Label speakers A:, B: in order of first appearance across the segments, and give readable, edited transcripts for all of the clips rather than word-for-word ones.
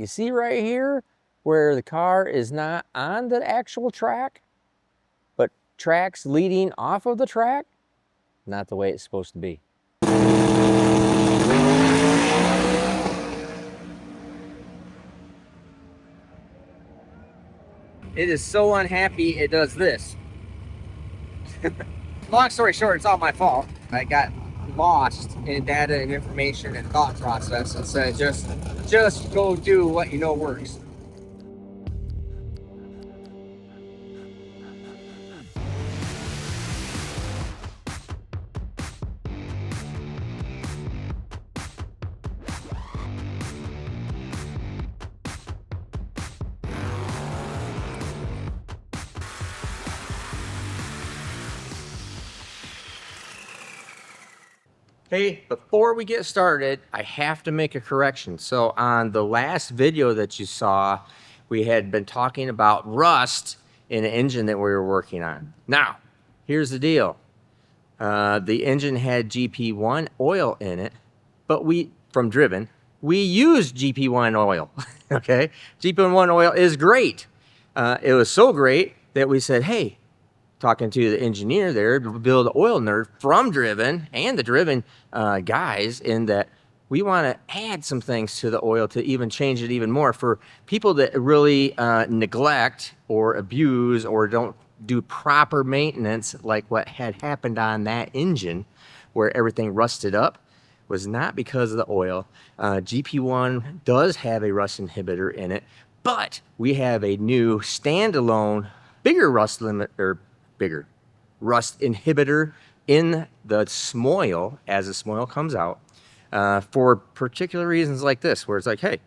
A: You see right here where the car is not on the actual track, but tracks leading off of the track? Not the way it's supposed to be. It is so unhappy it does this. Long story short, it's all my fault. I got lost in data and information and thought process and said just go do what you know works. Hey, before we get started, I have to make a correction. So on the last video that you saw, we had been talking about rust in an engine that we were working on. Now, here's the deal. The engine had GP1 oil in it, but from Driven, we used GP1 oil, okay? GP1 oil is great. It was so great that we said, hey, talking to the engineer there to build an oil nerd from Driven and the Driven guys, in that we want to add some things to the oil to even change it even more for people that really neglect or abuse or don't do proper maintenance, like what had happened on that engine where everything rusted up. Was not because of the oil. GP1 does have a rust inhibitor in it, but we have a new standalone bigger rust inhibitor in the smoil as the smoil comes out for particular reasons like this, where it's like, hey,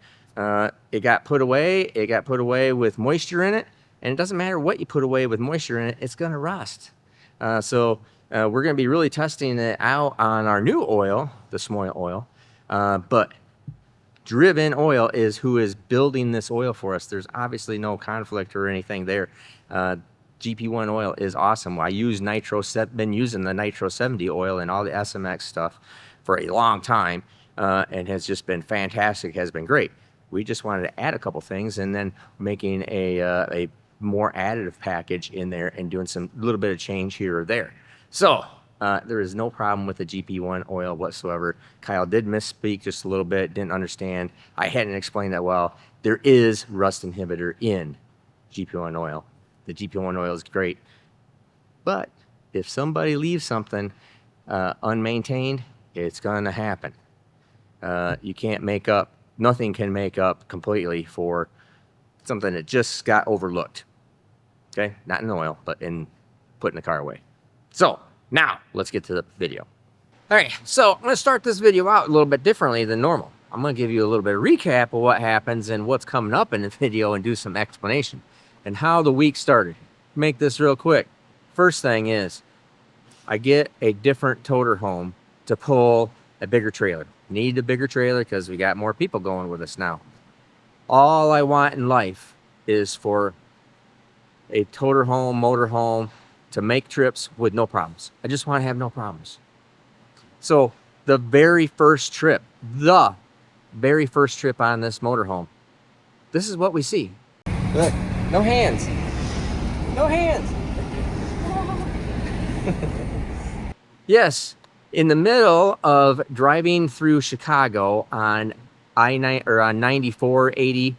A: it got put away with moisture in it, and it doesn't matter what you put away with moisture in it, it's gonna rust. So we're gonna be really testing it out on our new oil, the smoil oil, but Driven Oil is who is building this oil for us. There's obviously no conflict or anything there. GP1 oil is awesome. I use been using the Nitro 70 oil and all the SMX stuff for a long time, and has just been fantastic, has been great. We just wanted to add a couple things and then making a more additive package in there and doing some little bit of change here or there. So there is no problem with the GP1 oil whatsoever. Kyle did misspeak just a little bit, didn't understand. I hadn't explained that well. There is rust inhibitor in GP1 oil. The GP1 oil is great, but if somebody leaves something unmaintained, it's going to happen. You can't make up, nothing can make up completely for something that just got overlooked. Okay, not in oil, but in putting the car away. So now let's get to the video. All right, so I'm going to start this video out a little bit differently than normal. I'm going to give you a little bit of recap of what happens and what's coming up in the video and do some explanation and how the week started. Make this real quick. First thing is, I get a different toter home to pull a bigger trailer. Need a bigger trailer because we got more people going with us now. All I want in life is for a toter home, motor home, to make trips with no problems. I just want to have no problems. So the very first trip on this motorhome, this is what we see. Look. No hands. No hands. Yes, in the middle of driving through Chicago on I-9 or on 94, 80,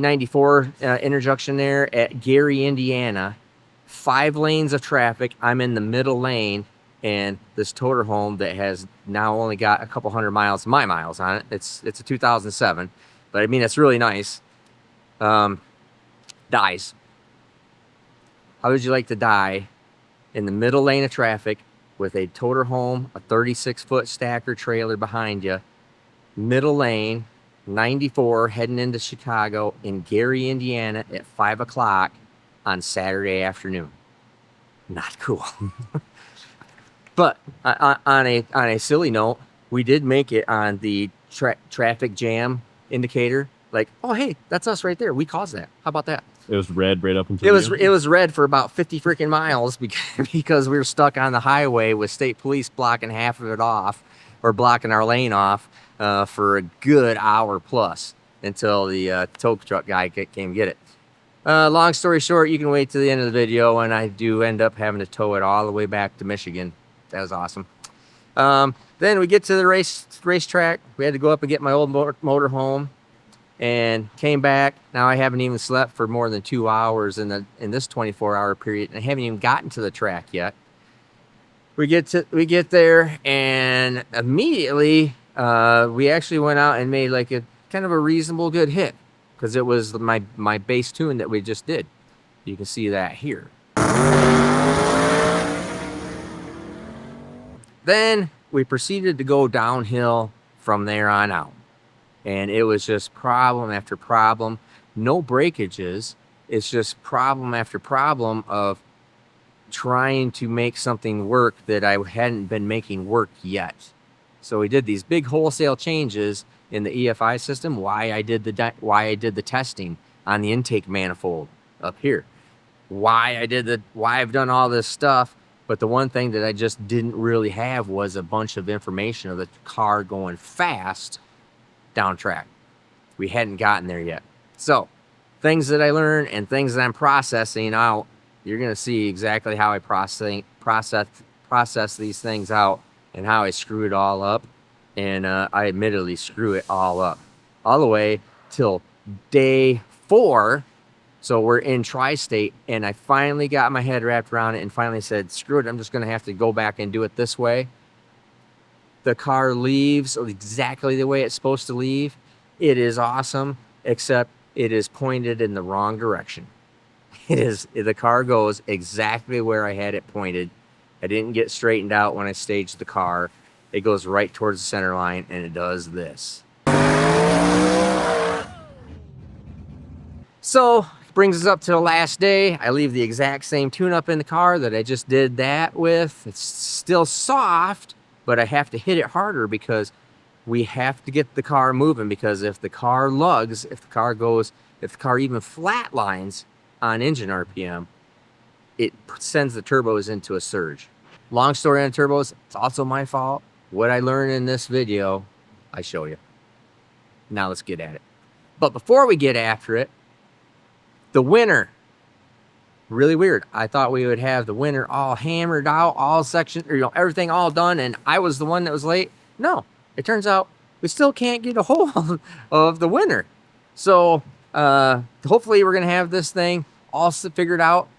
A: 94 intersection there at Gary, Indiana, 5 lanes of traffic. I'm in the middle lane, and this toter home that has now only got a couple hundred miles, my miles on it. It's a 2007, but I mean, it's really nice. Dies. How would you like to die in the middle lane of traffic with a toter home, a 36-foot stacker trailer behind you, middle lane, 94, heading into Chicago in Gary, Indiana at 5 o'clock on Saturday afternoon? Not cool. But on a silly note, we did make it on the traffic jam indicator. Like, oh, hey, that's us right there. We caused that. How about that?
B: It was red right up until
A: it was red for about 50 freaking miles because we were stuck on the highway with state police blocking half of it off, or blocking our lane off for a good hour plus. until the tow truck guy came get it. Long story short, you can wait to the end of the video when I do end up having to tow it all the way back to Michigan. That was awesome. Then we get to the racetrack. We had to go up and get my old motor home, and came back. Now I haven't even slept for more than 2 hours in this 24-hour period, and I haven't even gotten to the track yet. We get there, and immediately we actually went out and made like a kind of a reasonable good hit, because it was my base tune that we just did. You can see that here. Then we proceeded to go downhill from there on out, and it was just problem after problem. No breakages. It's just problem after problem of trying to make something work that I hadn't been making work yet. So we did these big wholesale changes in the EFI system. Why I did the testing on the intake manifold up here. Why I've done all this stuff. But the one thing that I just didn't really have was a bunch of information of the car going fast down track. We hadn't gotten there yet. So things that I learned and things that I'm processing out, you're going to see exactly how I process these things out and how I screw it all up. And I admittedly screw it all up all the way till day 4. So we're in tri-state, and I finally got my head wrapped around it and finally said, screw it, I'm just going to have to go back and do it this way. The car leaves exactly the way it's supposed to leave. It is awesome, except it is pointed in the wrong direction. The car goes exactly where I had it pointed. I didn't get straightened out when I staged the car. It goes right towards the center line, and it does this. So brings us up to the last day. I leave the exact same tune-up in the car that I just did that with. It's still soft, but I have to hit it harder because we have to get the car moving, because if the car lugs, if the car even flatlines on engine RPM, it sends the turbos into a surge. Long story on turbos, it's also my fault. What I learned in this video, I show you. Now let's get at it. But before we get after it, the winner, really weird. I thought we would have the winner all hammered out, all sections, or everything all done, and I was the one that was late. No, it turns out we still can't get a hold of the winner. So hopefully we're gonna have this thing all figured out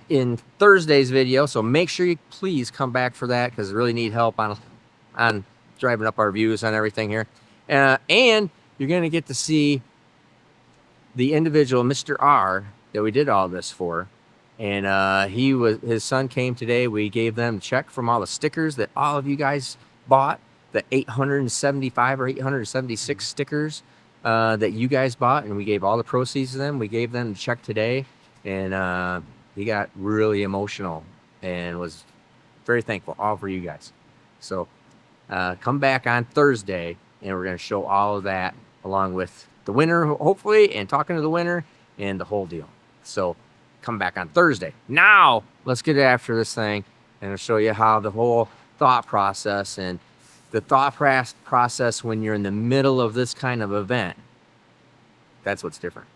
A: in Thursday's video. So make sure you please come back for that, because I really need help on driving up our views on everything here. And you're gonna get to see the individual, Mr. R, that we did all this for. And his son came today. We gave them a check from all the stickers that all of you guys bought, the 875 or 876 stickers that you guys bought, and we gave all the proceeds to them. We gave them the check today, and he got really emotional and was very thankful, all for you guys. So come back on Thursday, and we're going to show all of that along with the winner, hopefully, and talking to the winner and the whole deal. So come back on Thursday. Now let's get after this thing, and I'll show you how the whole thought process, and the thought process when you're in the middle of this kind of event, that's what's different.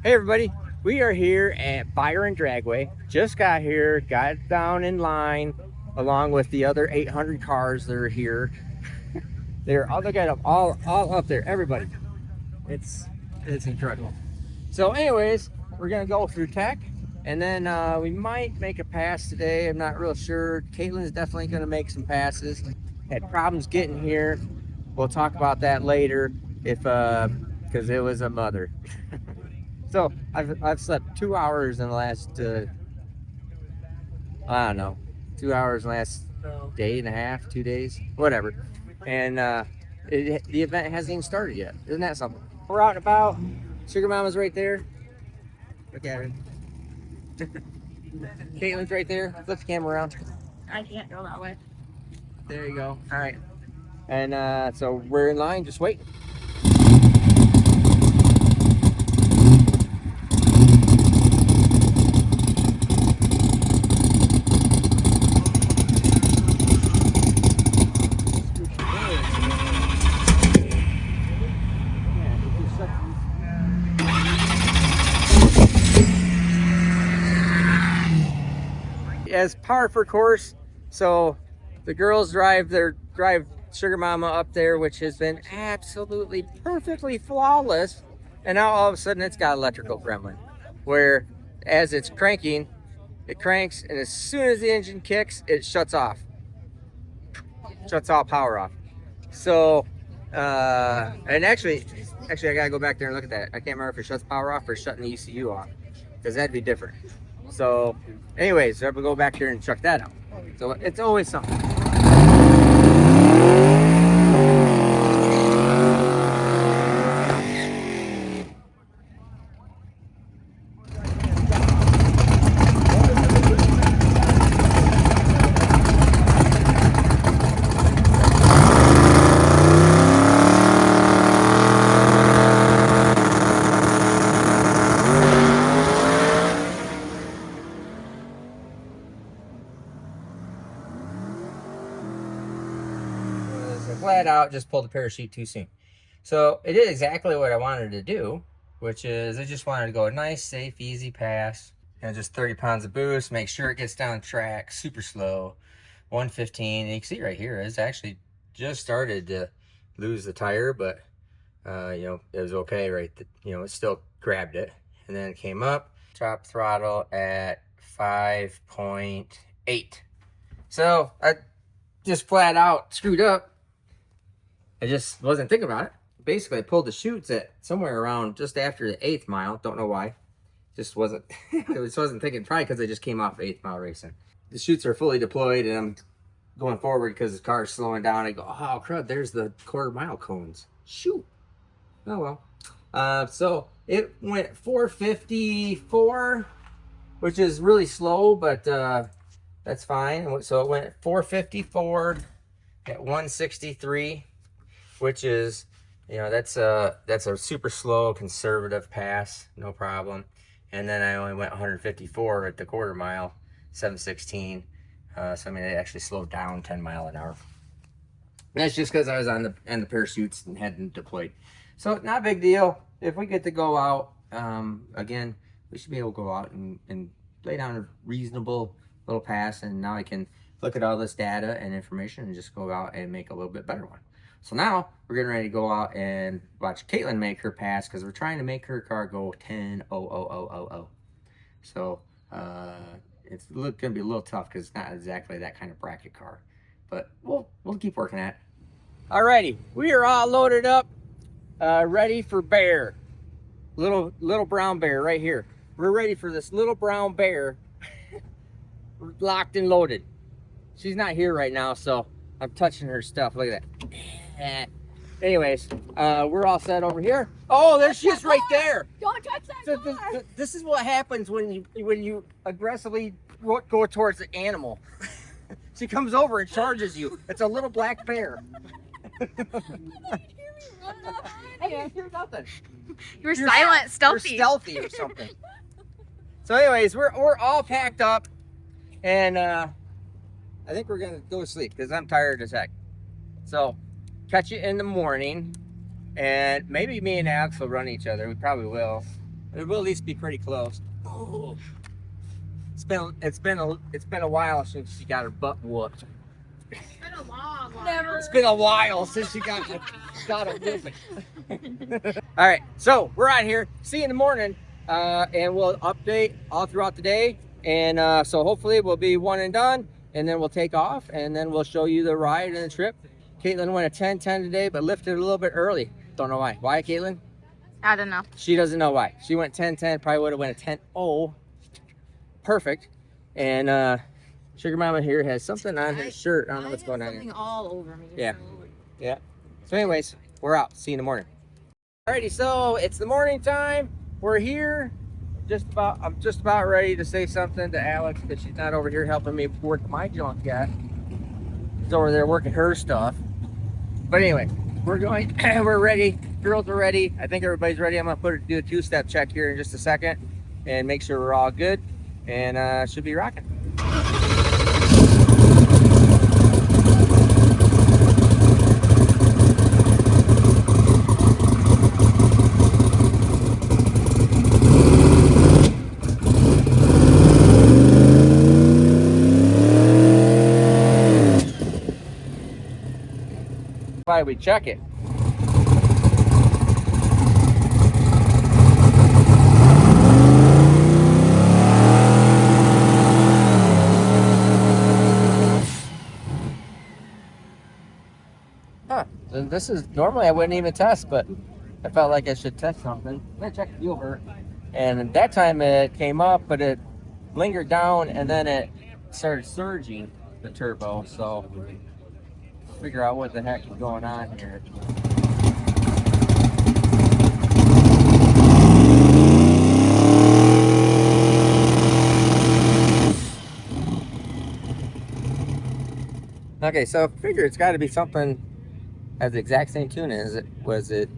A: Hey everybody, we are here at Byron Dragway. Just got here, got down in line along with the other 800 cars that are here. They're all up there, everybody. It's incredible. So anyways, we're gonna go through tech, and then we might make a pass today. I'm not real sure. Caitlin's definitely gonna make some passes. Had problems getting here. We'll talk about that later, if because it was a mother. So I've slept 2 hours in the last I don't know, 2 hours in the last day and a half, 2 days, whatever. And the event hasn't even started yet. Isn't that something? We're out and about. Sugar Mama's right there. Look at her. Caitlin's right there. Flip the camera around.
B: I can't go that way.
A: There you go. All right. And so we're in line, just waiting. as par for course. So the girls drive Sugar Mama up there, which has been absolutely perfectly flawless. And now all of a sudden it's got electrical gremlin, where as it's cranking, it cranks, and as soon as the engine kicks, it shuts off. Shuts all power off. So, and actually, I gotta go back there and look at that. I can't remember if it shuts power off or shutting the ECU off, because that'd be different. So, anyways, so we'll go back there and check that out. So it's always something. Flat out just pulled the parachute too soon. So it did exactly what I wanted to do, which is I just wanted to go a nice, safe, easy pass, and just 30 pounds of boost, make sure it gets down track super slow, 115. And you can see right here, it's actually just started to lose the tire, but you know, it was okay, right? You know, it still grabbed it, and then it came up, top throttle at 5.8. So I just flat out screwed up. I just wasn't thinking about it. Basically, I pulled the chutes at somewhere around just after the 8th mile. Don't know why. Just wasn't. Wasn't thinking. Probably because I just came off 8th mile racing. The chutes are fully deployed, and I'm going forward because the car is slowing down. I go, oh crud! There's the quarter-mile cones. Shoot. Oh well. So it went 454, which is really slow, but that's fine. So it went 454 at 163. Which is, you know, that's a super slow conservative pass, no problem. And then I only went 154 at the quarter mile, 716. So I mean, it actually slowed down 10 mile an hour. And that's just because I was on the parachutes and hadn't deployed. So not a big deal. If we get to go out again, we should be able to go out and lay down a reasonable little pass. And now I can look at all this data and information and just go out and make a little bit better one. So now we're getting ready to go out and watch Caitlin make her pass, because we're trying to make her car go 10.00000. So it's going to be a little tough because it's not exactly that kind of bracket car, but we'll keep working at it. Alrighty, we are all loaded up, ready for bear. Little brown bear right here. We're ready for this little brown bear. We're locked and loaded. She's not here right now, so I'm touching her stuff. Look at that. Anyways, we're all set over here. Oh, there she is right there.
B: Don't touch that car.
A: This is what happens when you aggressively go towards the animal. She comes over and charges you. It's a little black bear. I didn't hear nothing.
B: You're silent, stealthy.
A: You're stealthy or something. So anyways, we're all packed up, and I think we're gonna go to sleep because I'm tired as heck. So catch you in the morning, and maybe me and Alex will run each other. We probably will. It will at least be pretty close. Oh, it's been a while since she got her butt whooped.
B: It's been a long while. Never.
A: It's been a while since she got a whooping. All right, so we're out here. See you in the morning, and we'll update all throughout the day. And so hopefully we'll be one and done, and then we'll take off, and then we'll show you the ride and the trip. Caitlin went a 10:10 today, but lifted a little bit early. Don't know why. Why, Caitlin?
B: I don't know.
A: She doesn't know why. She went 10:10, probably would have went a 10:0. Perfect. And Sugar Mama here has something on her shirt. I don't know what's going on here.
B: Something all over me.
A: Yeah. Yeah. So anyways, we're out. See you in the morning. Alrighty, so it's the morning time. We're here. I'm just about ready to say something to Alex, because she's not over here helping me work my junk yet. She's over there working her stuff. But anyway, we're ready. Girls are ready. I think everybody's ready. I'm gonna do a two-step check here in just a second and make sure we're all good, and should be rocking. why we check it. Huh. And this is normally I wouldn't even test, but I felt like I should test something. I'm gonna check the fuel burn. And at that time it came up, but it lingered down and then it started surging the turbo. So figure out what the heck is going on here. Okay, so figure it's got to be something has the exact same tune as it was in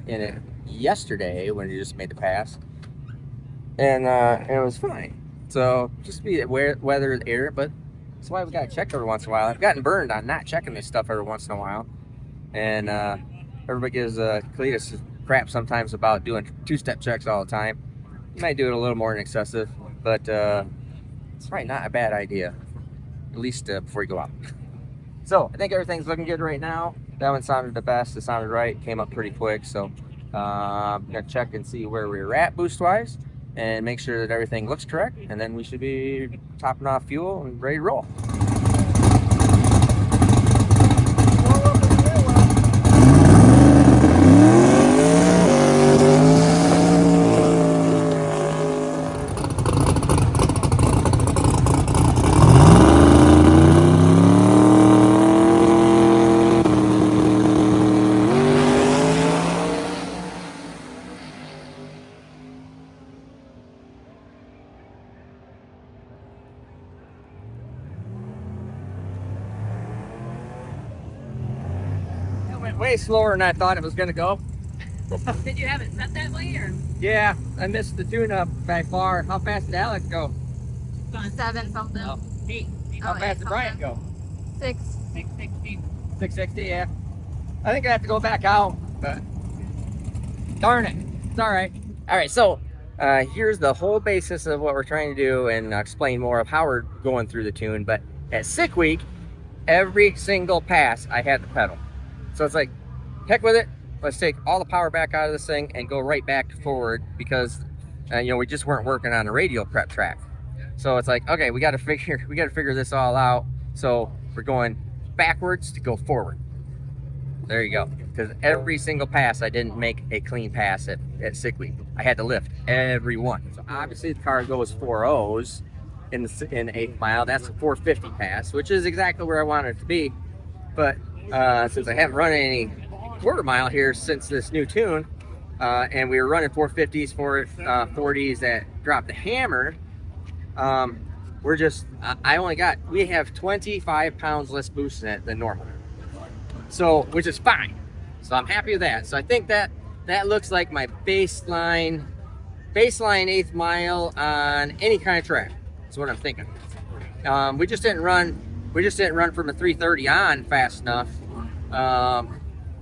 A: it yesterday when you just made the pass, and it was fine. So just be aware weather air, but that's why we got to check every once in a while. I've gotten burned on not checking this stuff every once in a while, and everybody gives Cletus crap sometimes about doing two-step checks all the time. You might do it a little more than excessive, but it's probably not a bad idea, at least before you go out. So I think everything's looking good right now. That one sounded the best. It sounded right. Came up pretty quick. So I'm gonna check and see where we're at boost-wise, and make sure that everything looks correct. And then we should be topping off fuel and ready to roll. Way slower than I thought it was gonna go.
B: Did you have it set that way or?
A: Yeah, I missed the tune-up by far. How fast did Alex go?
B: 7 something.
A: Oh.
C: 8.
A: How
B: Oh,
A: fast did Bryant go?
B: 6.
C: 660.
A: 660, yeah. I think I have to go back out, but darn it. It's all right. All right, so here's the whole basis of what we're trying to do and explain more of how we're going through the tune. But at sick week, every single pass, I had the pedal. So it's like, heck with it. Let's take all the power back out of this thing and go right back forward because, we just weren't working on a radial prep track. So it's like, okay, we got to figure this all out. So we're going backwards to go forward. There you go. Because every single pass, I didn't make a clean pass at sick week. I had to lift every one. So obviously the car goes 4 O's in the 8th mile. That's a 450 pass, which is exactly where I wanted it to be. But since I haven't run any quarter mile here since this new tune, and we were running 450s, 440s that dropped the hammer, we have 25 pounds less boost in it than normal. So, which is fine. So I'm happy with that. So I think that looks like my baseline 8th mile on any kind of track. That's what I'm thinking. We just didn't run from a 330 on fast enough.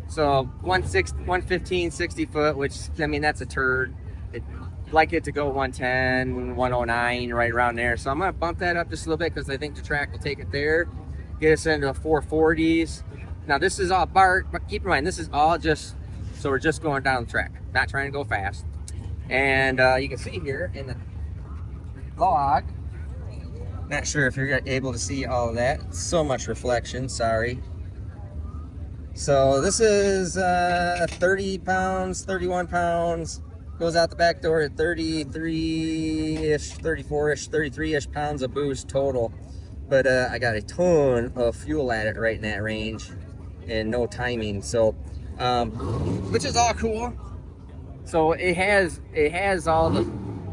A: So 115, 60 foot, which, I mean, that's a turd. I'd like it to go 110, 109, right around there. So I'm going to bump that up just a little bit because I think the track will take it there. Get us into the 440s. Now, this is all BART, but keep in mind, this is all just, so we're just going down the track, not trying to go fast. And you can see here in the log, not sure if you're able to see all of that. It's so much reflection, sorry. So this is 30 pounds, 31 pounds, goes out the back door at 33-ish, 34-ish, 33-ish pounds of boost total. But I got a ton of fuel at it right in that range and no timing. So, which is all cool. So it has all the,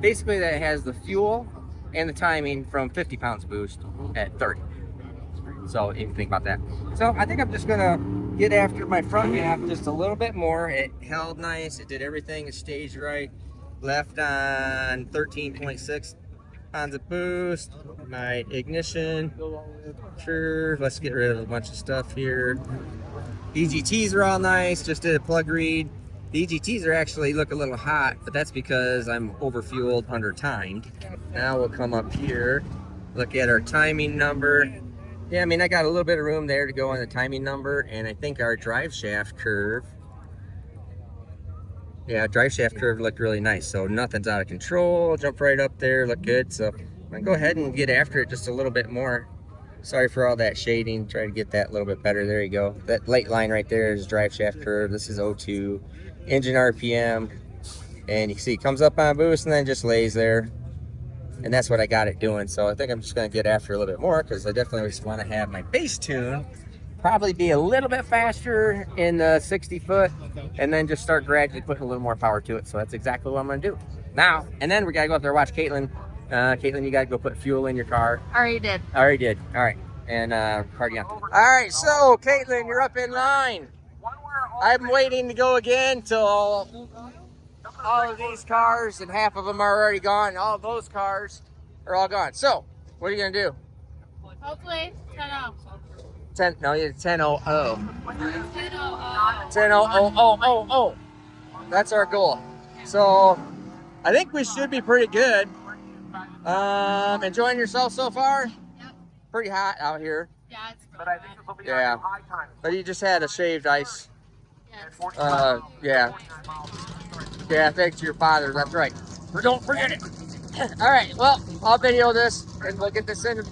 A: basically that has the fuel and the timing from 50 pounds boost at 30. So if you think about that. So I think I'm just gonna get after my front half just a little bit more. It held nice, it did everything, it staged right. Left on 13.6 pounds of boost. My ignition, sure, let's get rid of a bunch of stuff here. EGTs are all nice, just did a plug read. The EGTs are actually look a little hot, but that's because I'm overfueled, under timed. Now we'll come up here, look at our timing number. Yeah, I mean, I got a little bit of room there to go on the timing number, and I think our drive shaft curve, yeah, drive shaft curve looked really nice. So nothing's out of control. Jump right up there, look good. So I'm gonna go ahead and get after it just a little bit more. Sorry for all that shading. Try to get that a little bit better. There you go. That light line right there is drive shaft curve. This is O2, engine RPM, and you can see it comes up on boost and then just lays there. And that's what I got it doing. So I think I'm just going to get after a little bit more because I definitely just want to have my base tune probably be a little bit faster in the 60 foot and then just start gradually putting a little more power to it. So that's exactly what I'm going to do now. And then we got to go up there and watch Caitlin. Caitlin, you got to go put fuel in your car.
B: Already did.
A: Already did. All right. And party on. All right. So Caitlin, you're up in line. I'm waiting to go again till all of these cars, and half of them are already gone. All of those cars are all gone. So, what are you gonna do?
B: Hopefully, 10-0.
A: 10? No, it's 10-0-0.
B: 10-0.
A: 10-0-0-0-0-0. That's our goal. So, I think we should be pretty good. Enjoying yourself so far?
B: Yep.
A: Pretty hot out here.
B: Yeah, it's pretty bad.
A: Yeah. But you just had a shaved ice.
B: Yes.
A: Yeah. Yeah, thanks to your father. That's right. But don't forget it. All right. Well, I'll video this and we'll get this in. Well,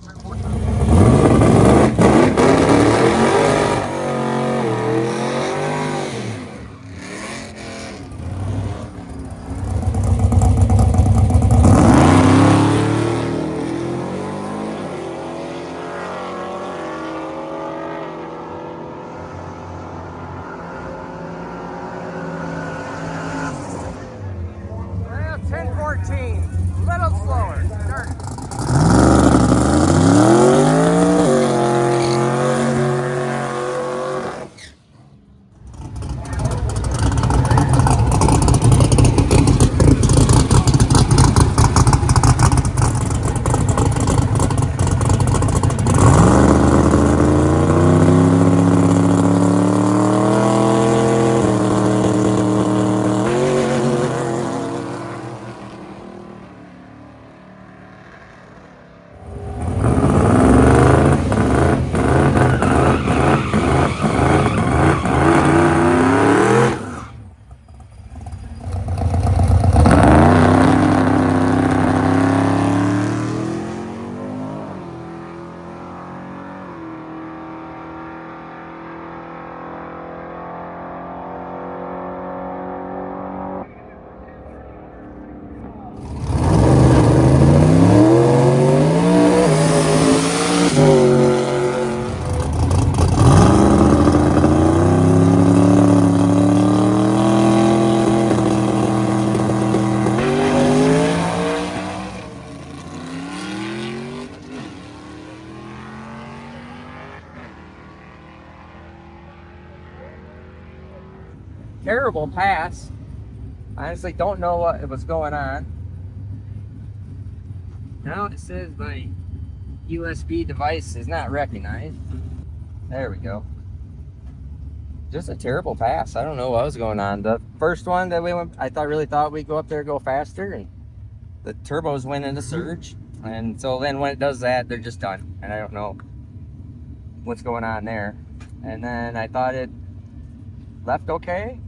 A: 10-14. A little slower. Start. Terrible pass. I honestly don't know what was going on. Now it says my USB device is not recognized. There we go. Just a terrible pass. I don't know what was going on. The first one that we went, really thought we'd go up there, go faster, and the turbos went into surge. And so then when it does that, they're just done. And I don't know what's going on there. And then I thought it left okay,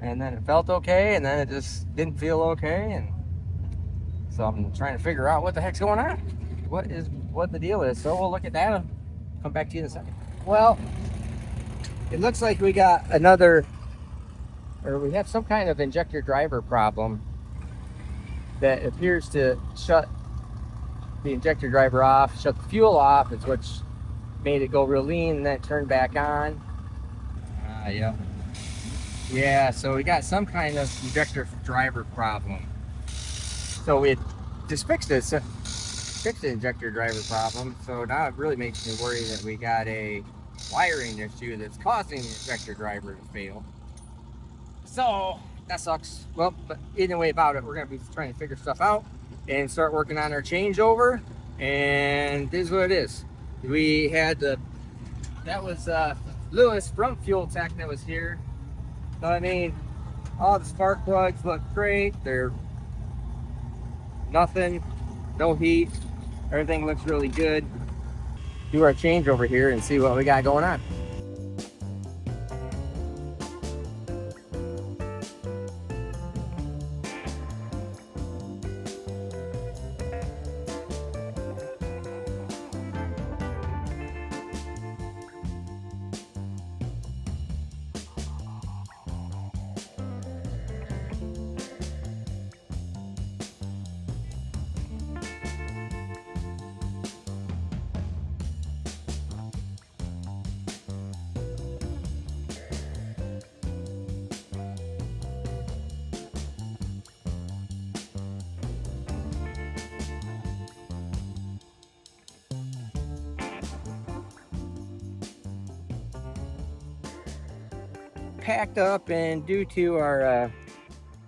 A: and then it felt okay, and then it just didn't feel okay, and so I'm trying to figure out what the heck's going on, what the deal is. So we'll look at that and come back to you in a second. Well, it looks like we got we have some kind of injector driver problem that appears to shut the injector driver off, shut the fuel off. It's what made it go real lean and then it turned back on. Yeah, so we got some kind of injector driver problem. So we just fixed the injector driver problem. So now it really makes me worry that we got a wiring issue that's causing the injector driver to fail. So that sucks. Well, but either way about it, we're gonna be trying to figure stuff out and start working on our changeover. And this is what it is. We had that was Lewis from Fuel Tech that was here. So I mean, all the spark plugs look great. They're nothing, no heat. Everything looks really good. do our change over here and see what we got going on. Packed up, and due to our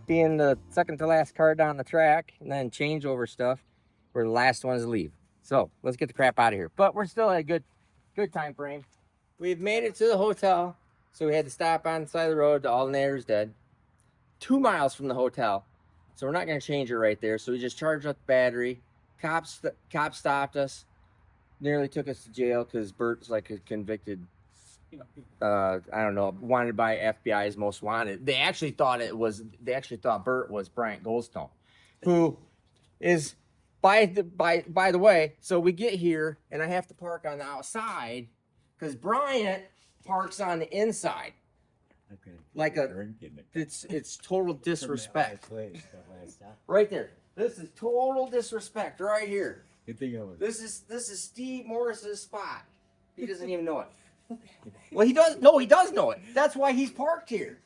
A: being the second to last car down the track and then changeover stuff, we're the last ones to leave. So let's get the crap out of here. But we're still at a good time frame. We've made it to the hotel, so we had to stop on the side of the road. The alternator's dead. 2 miles from the hotel, so we're not going to change it right there. So we just charged up the battery. Cops stopped us, nearly took us to jail because Bert's like a convicted, I don't know, wanted by FBI's most wanted. They actually thought Bert was Bryant Goldstone, who is by the way. So we get here and I have to park on the outside because Bryant parks on the inside.
C: Okay.
A: Like it's total disrespect. Right there. This is total disrespect right here. This is Steve Morris's spot. He doesn't even know it. Well, he does. No, he does know it. That's why he's parked here.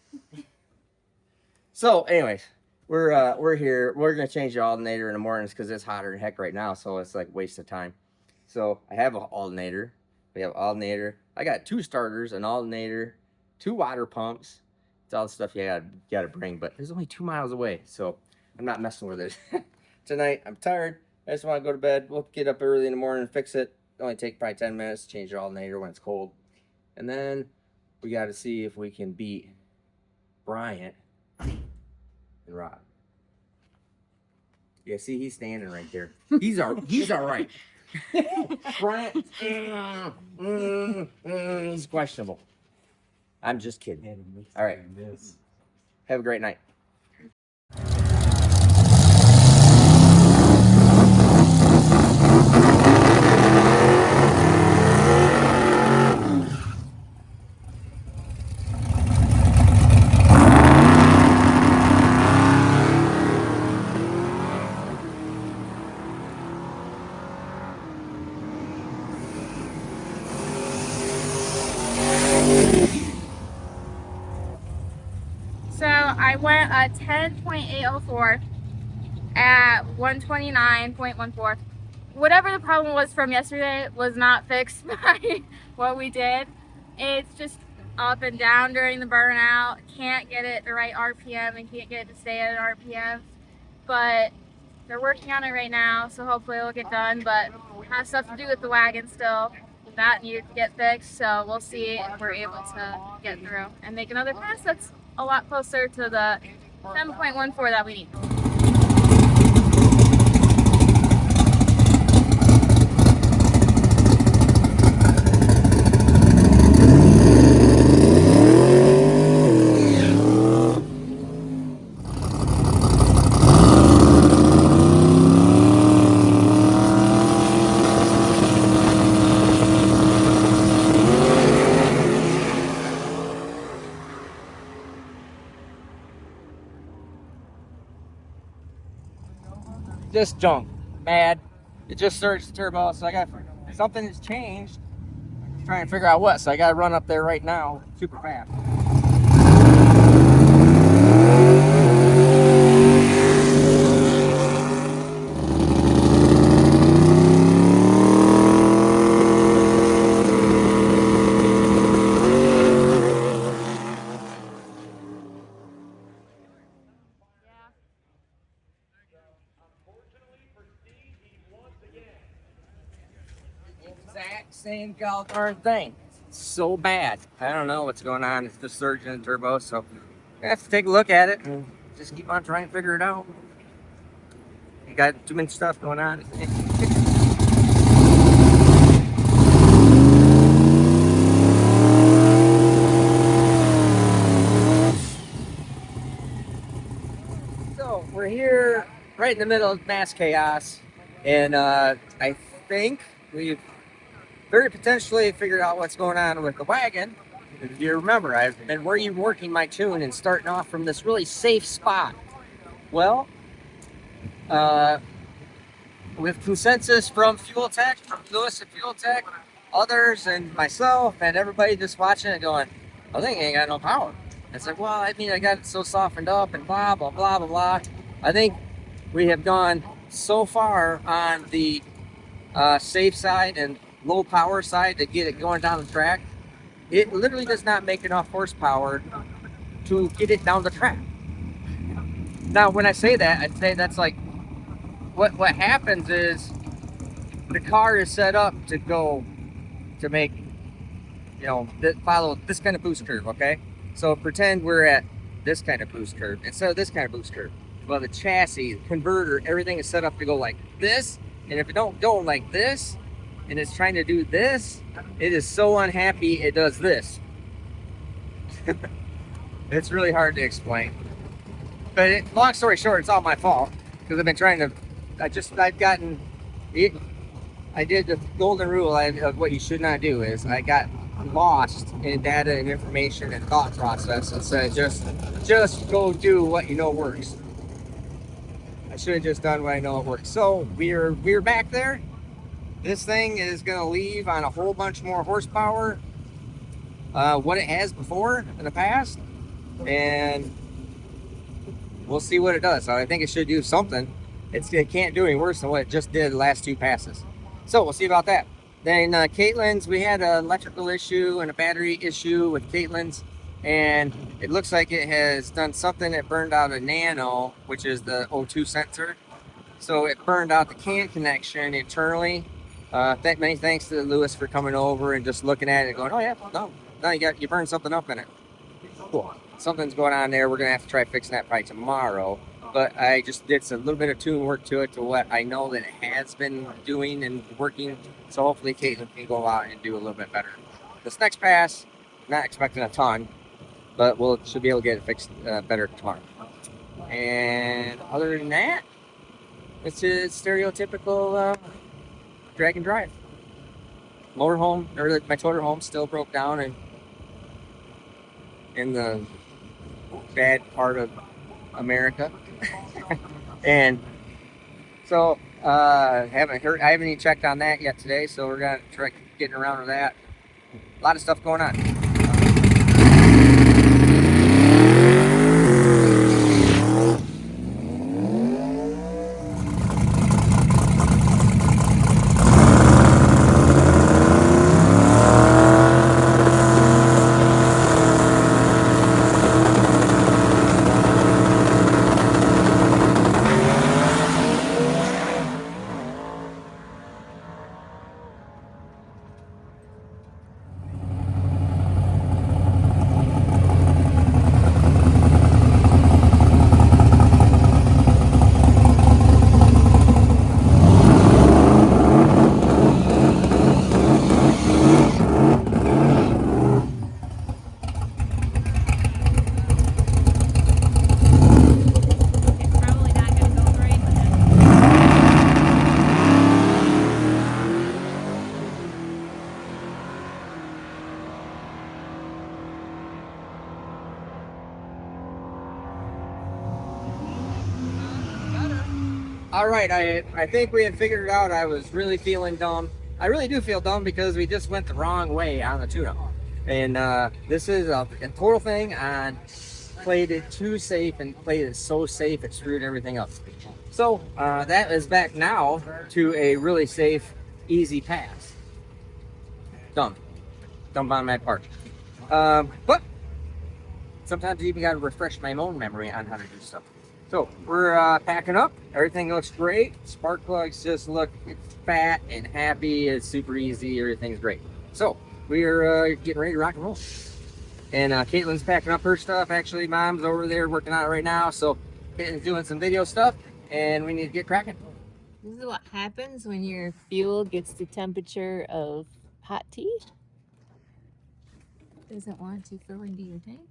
A: So, anyways, we're here. We're gonna change the alternator in the mornings because it's hotter than heck right now. So it's like waste of time. So I have an alternator. We have alternator. I got 2 starters, an alternator, 2 water pumps. It's all the stuff you gotta bring. But it's only 2 miles away, so I'm not messing with it. Tonight, I'm tired. I just want to go to bed. We'll get up early in the morning and fix it. Only take probably 10 minutes to change the alternator when it's cold. And then we got to see if we can beat Bryant and Rod. Yeah, see, he's standing right there. He's all right. Bryant, he's questionable. I'm just kidding. All right. Have a great night.
B: So I went a 10.804 at 129.14. Whatever the problem was from yesterday was not fixed by what we did. It's just up and down during the burnout. Can't get it the right RPM and can't get it to stay at an RPM. But they're working on it right now, so hopefully it'll get done. But it has stuff to do with the wagon still. That needed to get fixed, so we'll see if we're able to get through and make another pass that's a lot closer to the 10.14 that we need.
A: Just junk, bad. It just surged the turbo, so I got something has changed. Trying to figure out what, so I got to run up there right now, super fast. Exact same darn thing. It's so bad. I don't know what's going on. It's just surging in the turbo, so I have to take a look at it and just keep on trying to figure it out. You got too much stuff going on. So we're here right in the middle of mass chaos, and I think we've very potentially figured out what's going on with the wagon. If you remember, I've been working my tune and starting off from this really safe spot. Well, uh, with consensus from Fuel Tech, from Lewis and Fuel Tech, others, and myself, and everybody just watching it going, I think I ain't got no power. It's like, well, I mean, I got it so softened up and blah, blah, blah, blah, blah. I think we have gone so far on the safe side and low power side to get it going down the track. It literally does not make enough horsepower to get it down the track. Now, when I say that, I'd say that's like what happens is the car is set up to go to make, follow this kind of boost curve, okay? So pretend we're at this kind of boost curve instead of this kind of boost curve. Well, the chassis, the converter, everything is set up to go like this. And if it don't go like this, and it's trying to do this, it is so unhappy it does this. It's really hard to explain. But long story short, it's all my fault because I've been trying to. I've gotten it. I did the golden rule of what you should not do is I got lost in data and information and thought process and said just go do what you know works. I should have just done what I know it works. So we're back there. This thing is going to leave on a whole bunch more horsepower, what it has before in the past, and we'll see what it does. So I think it should do something. It can't do any worse than what it just did the last two passes. So we'll see about that. Then Caitlin's, we had an electrical issue and a battery issue with Caitlin's, and it looks like it has done something that burned out a nano, which is the O2 sensor. So it burned out the CAN connection internally. Many thanks to Lewis for coming over and just looking at it and going, oh yeah, no, you burned something up in it. Cool. Something's going on there. We're gonna have to try fixing that probably tomorrow. But I just did a little bit of tune work to it to what I know that it has been doing and working. So hopefully Caitlin can go out and do a little bit better. This next pass, not expecting a ton, but should be able to get it fixed better tomorrow. And other than that, it's a stereotypical drag and drive. Motorhome, or my motorhome still broke down and in the bad part of America. And so I haven't even checked on that yet today, so we're gonna try getting around to that. A lot of stuff going on. All right, I think we had figured it out. I was really feeling dumb. I really do feel dumb because we just went the wrong way on the tune-up. And this is a total thing on played it too safe and played it so safe it screwed everything up. So that is back now to a really safe, easy pass. Dumb on my part. But sometimes you even got to refresh my own memory on how to do stuff. So we're packing up. Everything looks great. Spark plugs just look fat and happy. It's super easy. Everything's great. So we are getting ready to rock and roll. And Caitlin's packing up her stuff. Actually, Mom's over there working on it right now. So Caitlin's doing some video stuff, and we need to get cracking.
C: This is what happens when your fuel gets the temperature of hot tea. Doesn't want to fill into your tank.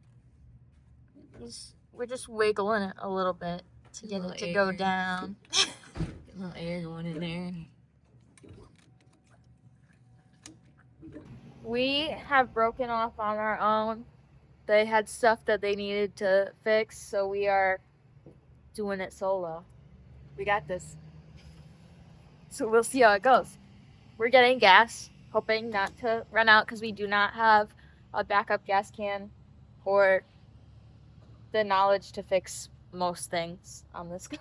B: We're just wiggling it a little bit to get it to go down.
C: Get a little air going in there.
B: We have broken off on our own. They had stuff that they needed to fix, so we are doing it solo. We got this. So we'll see how it goes. We're getting gas, hoping not to run out because we do not have a backup gas can or the knowledge to fix most things on this car.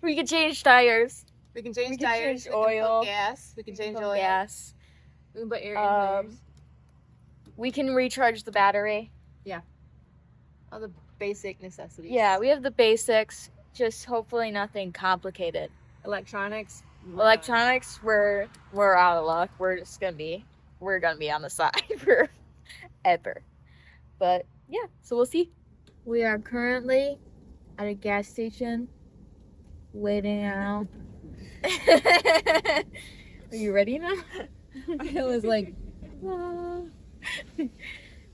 B: We can change tires.
C: We can change
B: We can
C: tires.
B: change
C: we can
B: oil.
C: put gas. We can change
B: Put
C: oil.
B: gas.
C: We can put air in tires.
B: We can recharge the battery.
C: All the basic necessities.
B: Yeah, we have the basics. Just hopefully nothing complicated.
C: Electronics.
B: Electronics, we're out of luck. We're gonna be on the side forever. But yeah, so we'll see. We are currently at a gas station waiting out. Are you ready now?
C: I was like,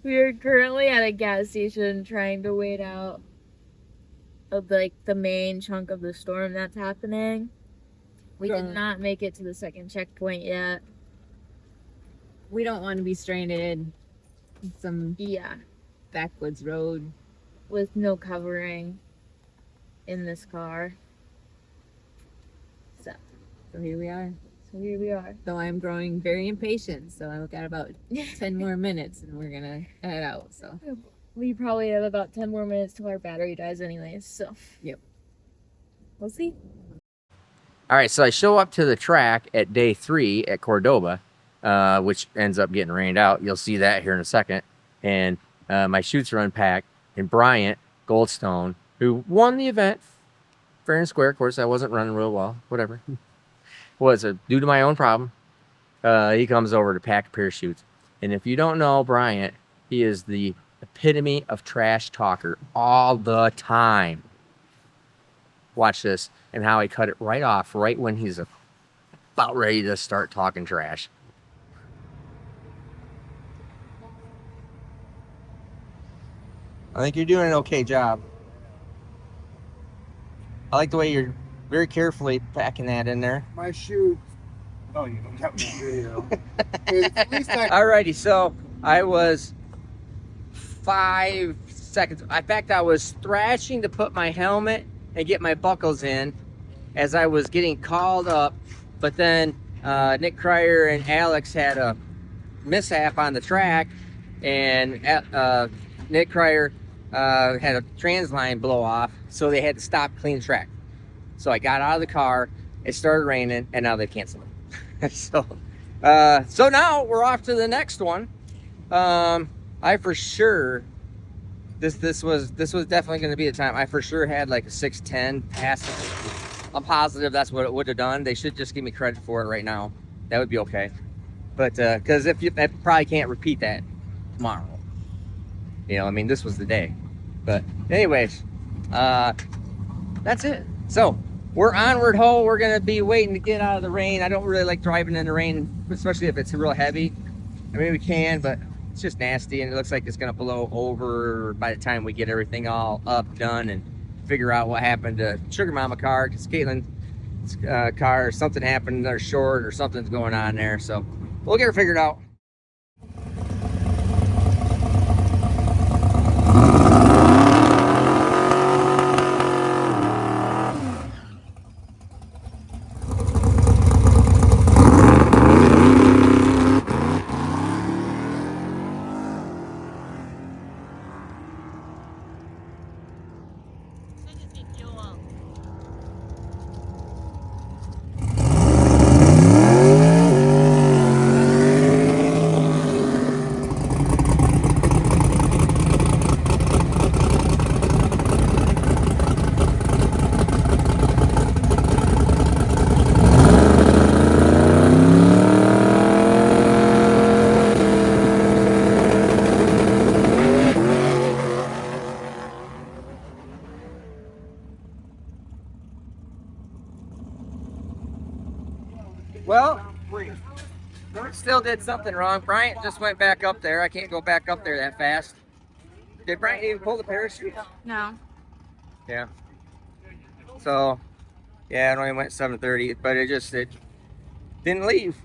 B: We are currently at a gas station trying to wait out of like the main chunk of the storm that's happening. We did not make it to the second checkpoint yet.
C: we don't want to be stranded in some
B: Yeah,
C: backwoods road.
B: with no covering in this car.
C: So here we are.
B: So here we are.
C: Though I'm growing very impatient, so I've got about 10 more minutes and we're gonna head out. So
B: We probably have about 10 more minutes till our battery dies anyways, so.
C: Yep.
B: We'll see.
A: All right, so I show up to the track at day 3 at Cordoba, which ends up getting rained out. You'll see that here in a second. And my chutes are unpacked. And Bryant Goldstone, who won the event, fair and square, of course, I wasn't running real well, whatever, was due to my own problem. He comes over to pack parachutes. And if you don't know Bryant, he is the epitome of trash talker all the time. Watch this and how he cut it right off right when he's about ready to start talking trash. I think you're doing an okay job. I like the way you're very carefully packing that in there.
D: My shoes. Oh, you don't got me on video. At least I.
A: Alrighty, so I was 5 seconds. In fact, I was thrashing to put my helmet and get my buckles in as I was getting called up, but then Nick Cryer and Alex had a mishap on the track, and Nick Cryer had a trans line blow off, so they had to stop clean track. So I got out of the car, it started raining, and now they've canceled it. So now we're off to the next one. I for sure this was definitely going to be the time. I for sure had like a 6:10 passing. I'm positive that's what it would have done. They should just give me credit for it right now. That would be okay. But because I probably can't repeat that tomorrow. You know, I mean, this was the day. But anyways, that's it. So we're onward ho. We're gonna be waiting to get out of the rain. I don't really like driving in the rain, especially if it's real heavy. I mean, we can, but it's just nasty, and it looks like it's gonna blow over by the time we get everything all up, done, and figure out what happened to Sugar Mama car, because Caitlin's car, something happened, they're short or something's going on there. So we'll get her figured out. Well, still did something wrong. Bryant just went back up there. I can't go back up there that fast. Did Bryant even pull the parachute?
B: No.
A: Yeah. So, yeah, it only went 7:30, but it didn't leave.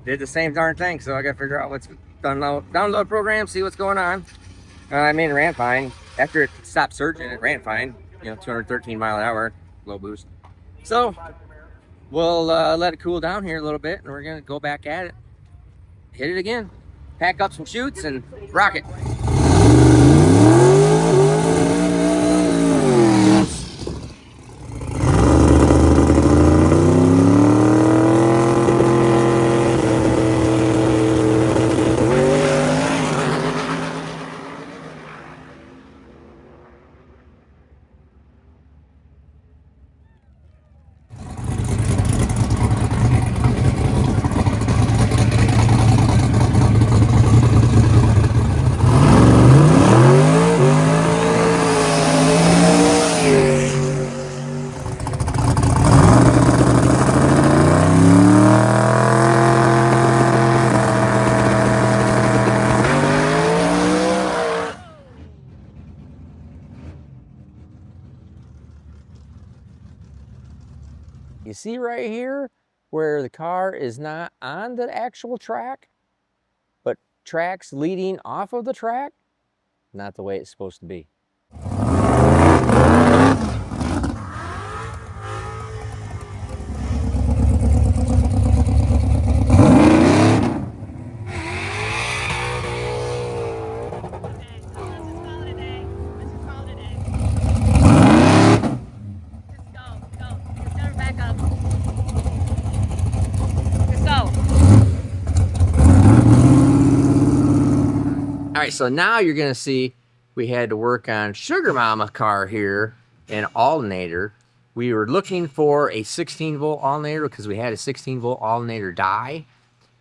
A: Did the same darn thing. So I got to figure out what's download program, see what's going on. I mean, it ran fine. After it stopped surging, it ran fine. 213 mile an hour, low boost. So we'll let it cool down here a little bit, and we're gonna go back at it, hit it again, pack up some chutes, and rock it. You see right here where the car is not on the actual track, but tracks leading off of the track? Not the way it's supposed to be. All right, so now you're gonna see we had to work on Sugar Mama car here and alternator. We were looking for a 16 volt alternator because we had a 16 volt alternator die,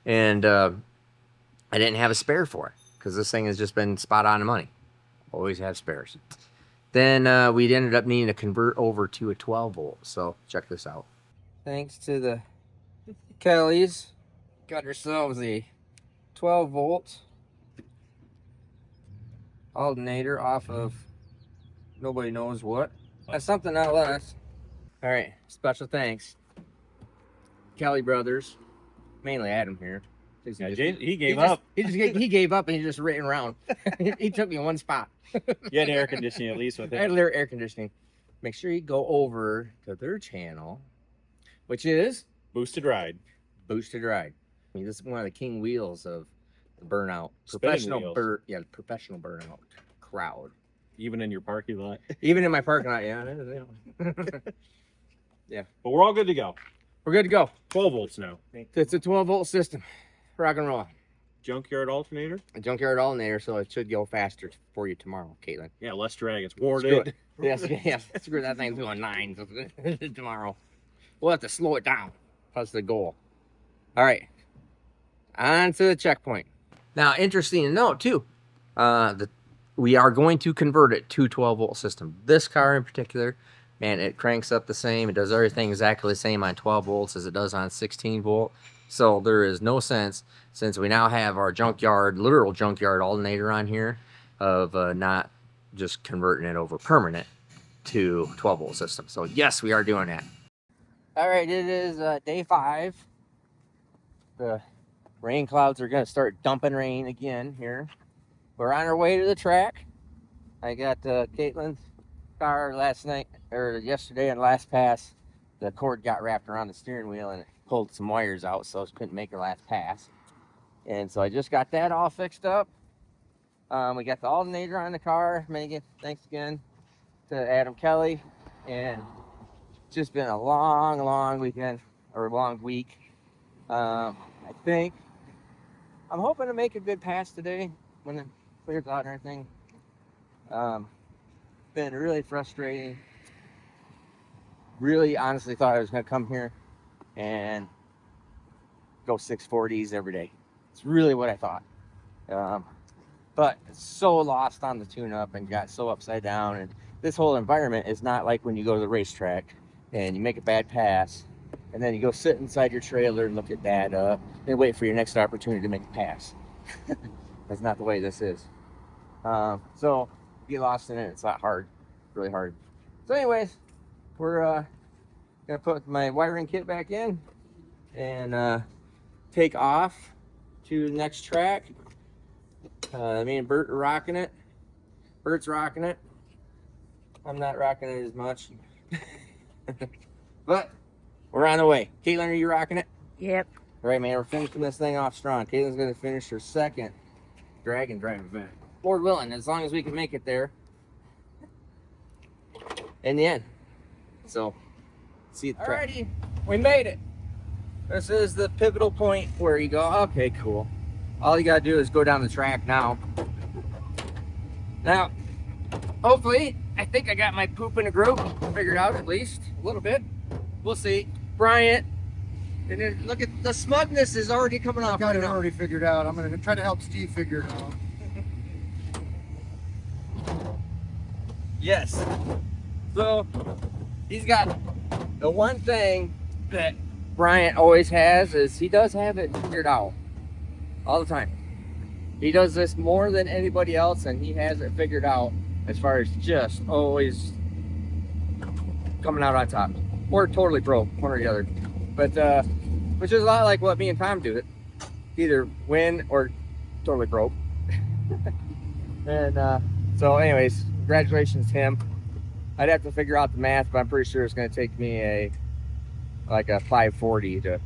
A: and I didn't have a spare for it because this thing has just been spot on the money. Always have spares. Then we ended up needing to convert over to a 12 volt. So check this out. Thanks to the Kellys, got ourselves a 12 volt alternator off of nobody knows what. That's something else. All right, special thanks, Kelly brothers, mainly Adam here.
E: Yeah, he gave up.
A: He gave up and he just ran around. He took me in one spot.
E: You had air conditioning at least with
A: I had
E: it.
A: air conditioning. Make sure you go over to their channel, which is
E: Boosted ride.
A: Boosted Ride. I mean, this is one of the king wheels of the burnout.
E: Spinning wheels.
A: Professional burnout crowd.
E: Even in your parking lot.
A: Even in my parking lot, yeah. Yeah.
E: But we're all good to go.
A: We're good to go.
E: 12 volts now.
A: It's a 12 volt system. Rock and roll.
E: Junkyard alternator.
A: A junkyard alternator, so it should go faster for you tomorrow, Caitlin.
E: Yeah, less drag. It's
A: Screw
E: warded.
A: it. Yes. Screw that thing doing 9 tomorrow. We'll have to slow it down. That's the goal. All right. On to the checkpoint. Now, interesting to note, too, we are going to convert it to 12 volt system. This car in particular, man, it cranks up the same. It does everything exactly the same on 12 volts as it does on 16 volt. So there is no sense, since we now have our literal junkyard alternator on here, of not just converting it over permanent to 12 volt system. So yes, we are doing that. All right, it is day 5. The rain clouds are gonna start dumping rain again here. We're on our way to the track. I got Caitlin's car yesterday on last pass. The cord got wrapped around the steering wheel and it pulled some wires out, so it couldn't make her last pass. And so I just got that all fixed up. We got the alternator on the car. Thanks again to Adam Kelly. And it's just been a long weekend, or a long week. I'm hoping to make a good pass today when it clears out and everything. Been really frustrating. Really honestly thought I was going to come here and go 640s every day. It's really what I thought. But so lost on the tune-up and got so upside down. And this whole environment is not like when you go to the racetrack and you make a bad pass and then you go sit inside your trailer and look at data and wait for your next opportunity to make a pass. That's not the way this is. So get lost in it. It's not hard, really hard. So anyways, we're gonna put my wiring kit back in and take off to the next track. Me and Bert are rocking it. Bert's rocking it. I'm not rocking it as much. But we're on the way. Caitlin, are you rocking it?
C: Yep.
A: All right, man, we're finishing this thing off strong. Caitlin's gonna finish her second drag and drive event. Lord willing, as long as we can make it there in the end. So, see you at the track. Alrighty, we made it. This is the pivotal point where you go, okay, cool. All you gotta do is go down the track now. Now, hopefully, I think I got my poop in a group figured out at least a little bit. We'll see. Bryant, and then look at the smugness is already coming off.
D: I got
A: right
D: it
A: now.
D: already figured out. I'm gonna try to help Steve figure it out.
A: Yes. So he's got the one thing that Bryant always has is he does have it figured out all the time. He does this more than anybody else, and he has it figured out as far as just always coming out on top or totally broke, one or the other. But which is a lot like what me and Tom do. It either win or totally broke. And so anyways, congratulations to him. I'd have to figure out the math, but I'm pretty sure it's going to take me a 540 to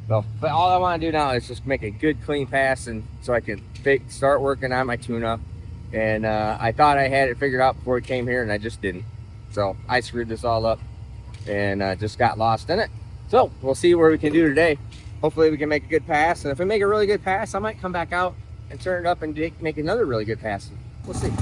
A: so, but all I want to do now is just make a good clean pass, and so I can start working on my tune-up. And I thought I had it figured out before we came here, and I just didn't. So I screwed this all up and just got lost in it. So we'll see what we can do today. Hopefully we can make a good pass, and if we make a really good pass, I might come back out and turn it up and make another really good pass. We'll see.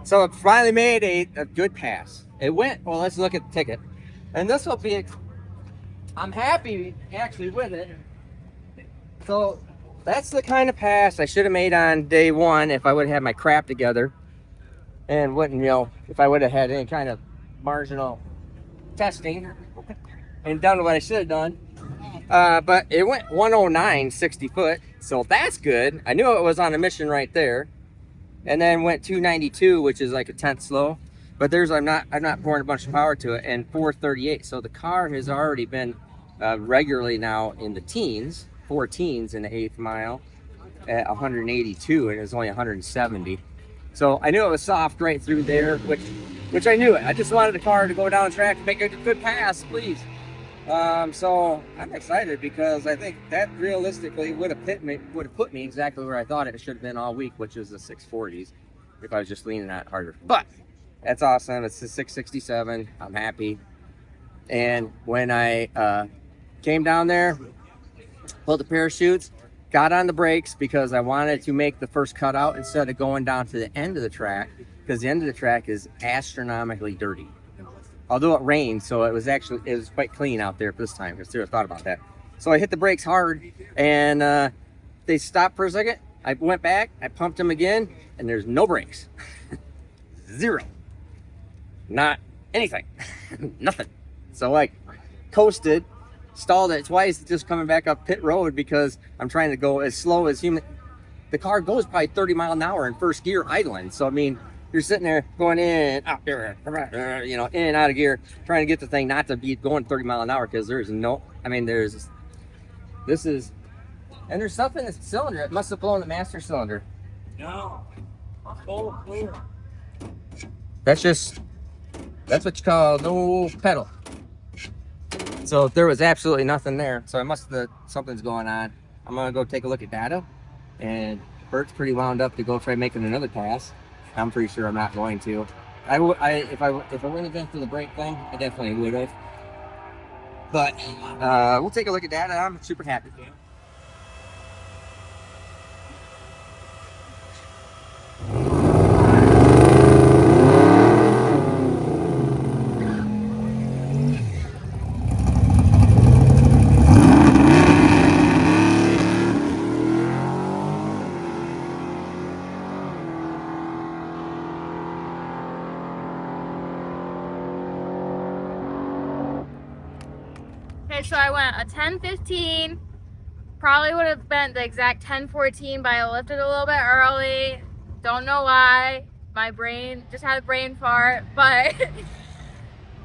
A: So it finally made a good pass. It went, well, let's look at the ticket. And this will be, I'm happy actually with it. So that's the kind of pass I should have made on day one if I would have had my crap together. And wouldn't, if I would have had any kind of marginal testing and done what I should have done. But it went 109, 60 foot. So that's good. I knew it was on a mission right there. And then went 292, which is like a tenth slow. But I'm not pouring a bunch of power to it, and 438. So the car has already been regularly now in the teens, 4 teens in the 8th mile at 182, and it was only 170. So I knew it was soft right through there, which I knew it. I just wanted the car to go down the track and make a good pass, please. So I'm excited because I think that realistically would have put me exactly where I thought it should have been all week, which is the 640s, if I was just leaning that harder. But that's awesome. It's the 667. I'm happy. And when I came down there, pulled the parachutes, got on the brakes because I wanted to make the first cutout instead of going down to the end of the track, because the end of the track is astronomically dirty. Although it rained, so it was quite clean out there this time. I should have thought about that. So I hit the brakes hard, and they stopped for a second. I went back, I pumped them again, and there's no brakes. Zero. Not anything. Nothing. So I coasted, stalled it twice, just coming back up pit road because I'm trying to go as slow as human. The car goes probably 30 miles an hour in first gear idling. So, I mean, you're sitting there going in, out there, in and out of gear, trying to get the thing not to be going 30 miles an hour because there's there's stuff in the cylinder. It must have blown the master cylinder.
E: No. Full clear.
A: That's what you call no pedal. So there was absolutely nothing there. So something's going on. I'm gonna go take a look at data, and Bert's pretty wound up to go try making another pass. I'm pretty sure I'm not going to. If I wouldn't have been for the brake thing, I definitely would have. But we'll take a look at data. I'm super happy.
B: Okay, so I went a 10:15. Probably would have been the exact 10:14, but I lifted a little bit early. Don't know why. My brain just had a brain fart, but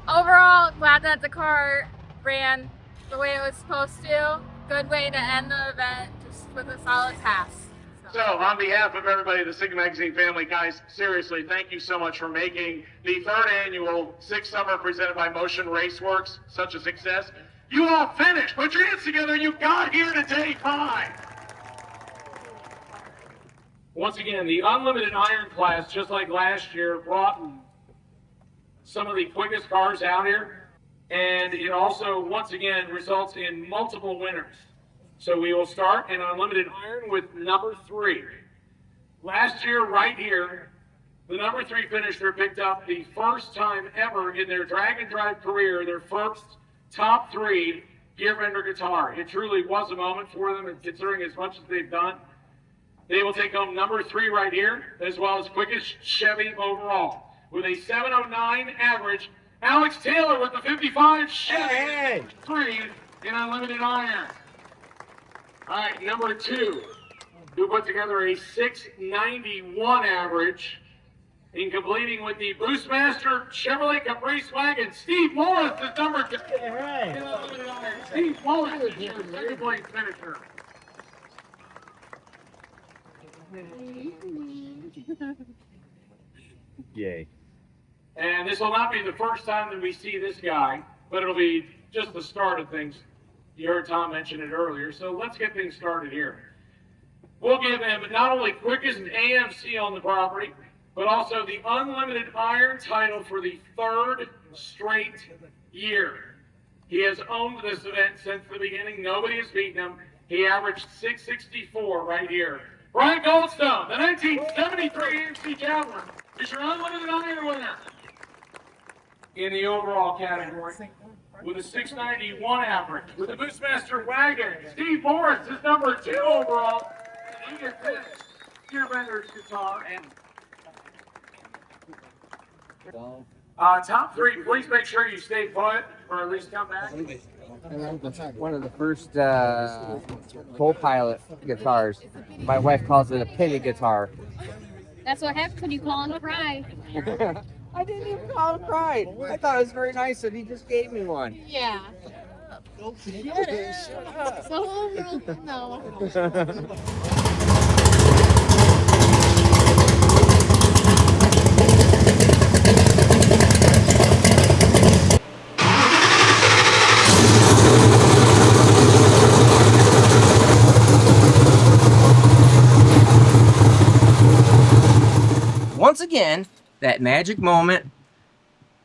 B: overall, glad that the car ran the way it was supposed to. Good way to end the event, just with a solid pass.
F: So on behalf of everybody at the Sigma Magazine family, guys, seriously, thank you so much for making the 3rd annual Six Summer presented by Motion Raceworks such a success. You all finished. Put your hands together. You got here to day 5. Once again, the Unlimited Iron class, just like last year, brought some of the quickest cars out here. And it also, once again, results in multiple winners. So we will start in Unlimited Iron with number 3. Last year, right here, the number 3 finisher picked up the first time ever in their drag and drive career, their first top 3 gear vendor guitar. It truly was a moment for them, and considering as much as they've done, they will take home number 3 right here, as well as quickest Chevy overall. With a 709 average, Alex Taylor with the 55 Chevy 3 in Unlimited Iron. All right, number 2, who put together a 691 average in completing with the Boostmaster Chevrolet Caprice wagon. Steve Morris is number 2. Steve Morris is your second place finisher.
A: Yay.
F: And this will not be the first time that we see this guy, but it'll be just the start of things. You heard Tom mention it earlier, so let's get things started here. We'll give him not only quickest AMC on the property, but also the Unlimited Iron title for the 3rd straight year. He has owned this event since the beginning. Nobody has beaten him. He averaged 664 right here. Brian Goldstone, the 1973 AMC Javelin, is your Unlimited Iron winner. In the overall category, with a 691 average, with the Boostmaster wagon, Steve Morris is number 2 overall. And he gets this gear vendor's guitar. And top 3, please make sure you stay put, or at least come back.
A: One of the first co-pilot guitars. My wife calls it a penny guitar.
B: That's what happens when you call on a cry.
A: I didn't even call him pride. I thought it was very nice that he just gave me one.
B: Yeah.
A: Shut up.
B: The whole world will know.
A: Once again, that magic moment,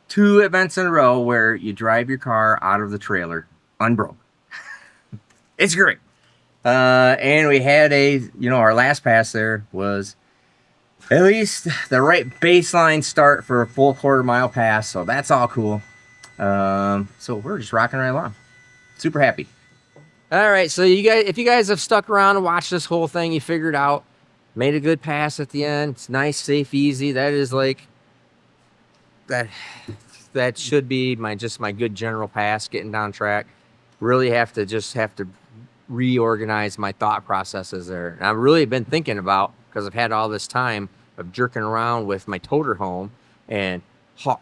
A: 2 events in a row where you drive your car out of the trailer unbroken. It's great. And we had our last pass there was at least the right baseline start for a full quarter-mile pass, so that's all cool. So we're just rocking right along. Super happy. All right, so if you guys have stuck around and watched this whole thing, you figured out, made a good pass at the end. It's nice, safe, easy. That is like that should be my good general pass getting down track. Really have to reorganize my thought processes there. And I've really been thinking about, because I've had all this time of jerking around with my toter home and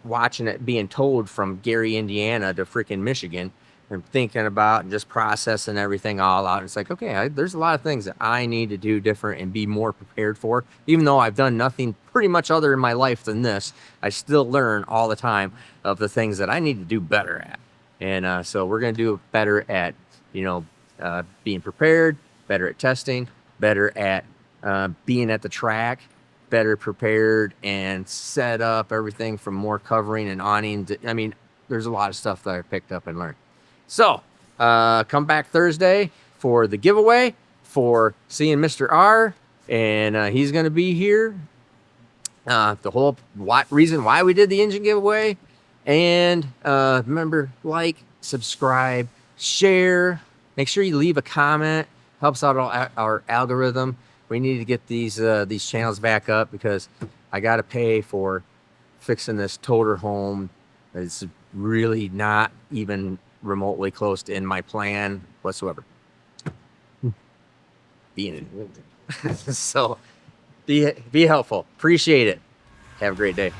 A: watching it being towed from Gary, Indiana to freaking Michigan, and thinking about and just processing everything all out. It's like, okay, there's a lot of things that I need to do different and be more prepared for. Even though I've done nothing pretty much other in my life than this, I still learn all the time of the things that I need to do better at. And so we're going to do better at, being prepared, better at testing, better at being at the track, better prepared and set up everything from more covering and awning. There's a lot of stuff that I picked up and learned. So, come back Thursday for the giveaway, for seeing Mr. R, and he's going to be here. The whole reason why we did the engine giveaway. And remember, like, subscribe, share. Make sure you leave a comment. Helps out our algorithm. We need to get these channels back up, because I got to pay for fixing this toter home. It's really not even remotely close to in my plan whatsoever. Being in so be helpful. Appreciate it. Have a great day.